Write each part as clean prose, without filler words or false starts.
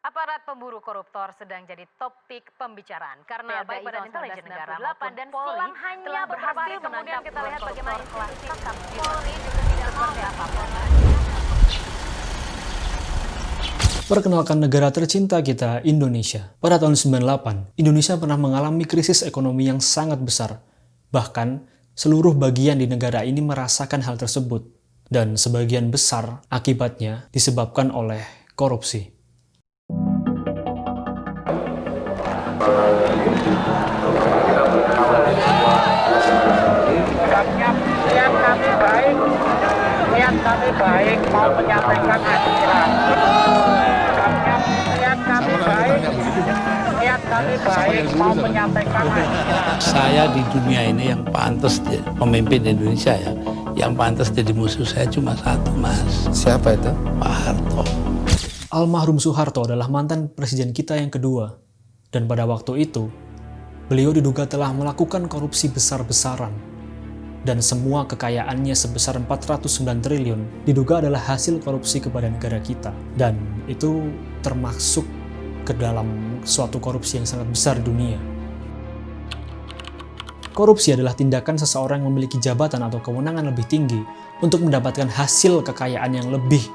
Aparat pemburu koruptor sedang jadi topik pembicaraan karena baik Badan Intelijen Negara maupun dan Polri selang hanya telah berhasil berhasil menangkap kita lihat bagaimana kelas kakap Polri juga tidak mau seperti apa. Perkenalkan negara tercinta kita, Indonesia. Pada tahun 98, Indonesia pernah mengalami krisis ekonomi yang sangat besar. Bahkan, seluruh bagian di negara ini merasakan hal tersebut. Dan sebagian besar akibatnya disebabkan oleh korupsi. Niat kami baik mau menyampaikan aspirasi. Niat kami baik mau menyampaikan aspirasi. Saya di dunia ini yang pantas pemimpin Indonesia ya, yang pantas jadi musuh saya cuma satu, Mas. Siapa itu? Pak Harto. Almarhum Soeharto adalah mantan presiden kita yang kedua. Dan pada waktu itu, beliau diduga telah melakukan korupsi besar-besaran. Dan semua kekayaannya sebesar 409 triliun diduga adalah hasil korupsi kepada negara kita. Dan itu termasuk ke dalam suatu korupsi yang sangat besar di dunia. Korupsi adalah tindakan seseorang yang memiliki jabatan atau kewenangan lebih tinggi untuk mendapatkan hasil kekayaan yang lebih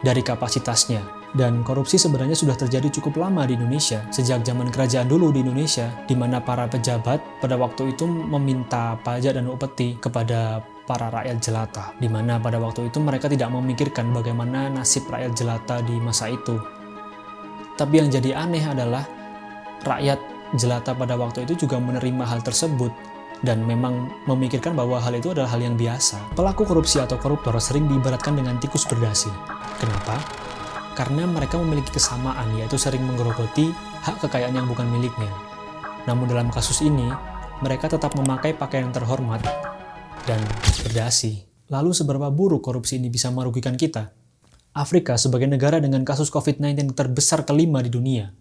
dari kapasitasnya. Dan korupsi sebenarnya sudah terjadi cukup lama di Indonesia, sejak zaman kerajaan dulu di Indonesia, di mana para pejabat pada waktu itu meminta pajak dan upeti kepada para rakyat jelata, di mana pada waktu itu mereka tidak memikirkan bagaimana nasib rakyat jelata di masa itu. Tapi yang jadi aneh adalah rakyat jelata pada waktu itu juga menerima hal tersebut dan memang memikirkan bahwa hal itu adalah hal yang biasa. Pelaku korupsi atau koruptor sering diibaratkan dengan tikus berdasi. Kenapa? Karena mereka memiliki kesamaan, yaitu sering menggerogoti hak kekayaan yang bukan miliknya. Namun dalam kasus ini, mereka tetap memakai pakaian terhormat dan berdasi. Lalu seberapa buruk korupsi ini bisa merugikan kita? Afrika sebagai negara dengan kasus COVID-19 terbesar kelima di dunia.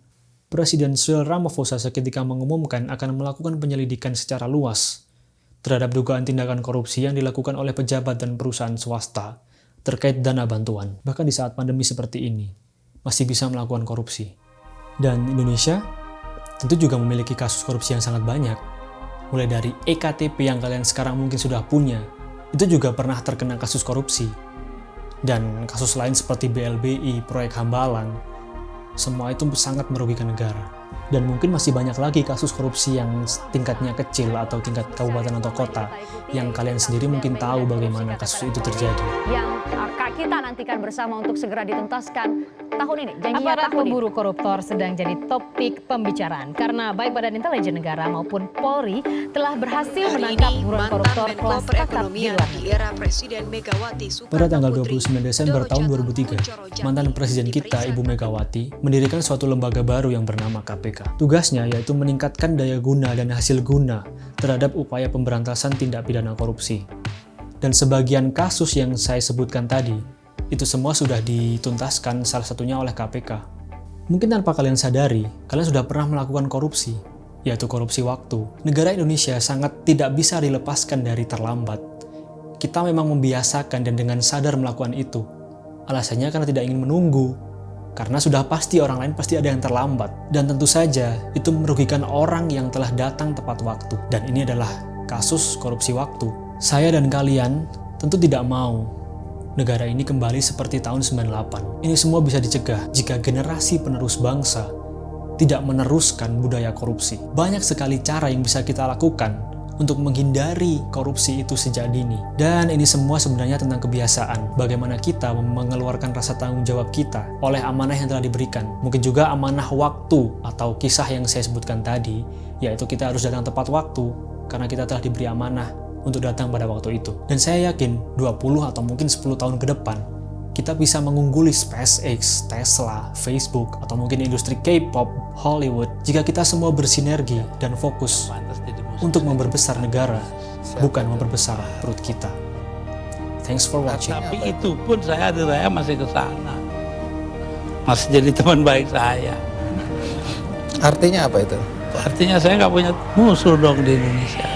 Presiden Cyril Ramaphosa seketika mengumumkan akan melakukan penyelidikan secara luas terhadap dugaan tindakan korupsi yang dilakukan oleh pejabat dan perusahaan swasta terkait dana bantuan. Bahkan di saat pandemi seperti ini, masih bisa melakukan korupsi. Dan Indonesia tentu juga memiliki kasus korupsi yang sangat banyak. Mulai dari EKTP yang kalian sekarang mungkin sudah punya, itu juga pernah terkena kasus korupsi. Dan kasus lain seperti BLBI, proyek Hambalang, semua itu sangat merugikan negara. Dan mungkin masih banyak lagi kasus korupsi yang tingkatnya kecil atau tingkat kabupaten atau kota yang kalian sendiri mungkin tahu bagaimana kasus itu terjadi. Yang kita nantikan bersama untuk segera dituntaskan tahun ini. Aparat pemburu koruptor sedang jadi topik pembicaraan karena baik Badan Intelijen Negara maupun Polri telah berhasil menangkap buron koruptor kelas kakap di luar negeri. Pada tanggal 29 Desember tahun 2003, mantan presiden kita Ibu Megawati mendirikan suatu lembaga baru yang bernama KPK. Tugasnya yaitu meningkatkan daya guna dan hasil guna terhadap upaya pemberantasan tindak pidana korupsi. Dan sebagian kasus yang saya sebutkan tadi, itu semua sudah dituntaskan salah satunya oleh KPK. Mungkin tanpa kalian sadari, kalian sudah pernah melakukan korupsi, yaitu korupsi waktu. Negara Indonesia sangat tidak bisa dilepaskan dari terlambat. Kita memang membiasakan dan dengan sadar melakukan itu. Alasannya karena tidak ingin menunggu, karena sudah pasti orang lain pasti ada yang terlambat. Dan tentu saja itu merugikan orang yang telah datang tepat waktu. Dan ini adalah kasus korupsi waktu. Saya dan kalian tentu tidak mau negara ini kembali seperti tahun 98. Ini semua bisa dicegah jika generasi penerus bangsa tidak meneruskan budaya korupsi. Banyak sekali cara yang bisa kita lakukan untuk menghindari korupsi itu sejak dini. Dan ini semua sebenarnya tentang kebiasaan. Bagaimana kita mengeluarkan rasa tanggung jawab kita oleh amanah yang telah diberikan. Mungkin juga amanah waktu atau kisah yang saya sebutkan tadi, yaitu kita harus datang tepat waktu karena kita telah diberi amanah untuk datang pada waktu itu. Dan saya yakin 20 atau mungkin 10 tahun ke depan, kita bisa mengungguli SpaceX, Tesla, Facebook, atau mungkin industri K-pop, Hollywood, jika kita semua bersinergi dan fokus untuk memperbesar negara, bukan memperbesar perut kita. Thanks for watching. Tapi itu pun saya masih ke sana. Masih jadi teman baik saya. Artinya apa itu? Artinya saya nggak punya musuh dong di Indonesia.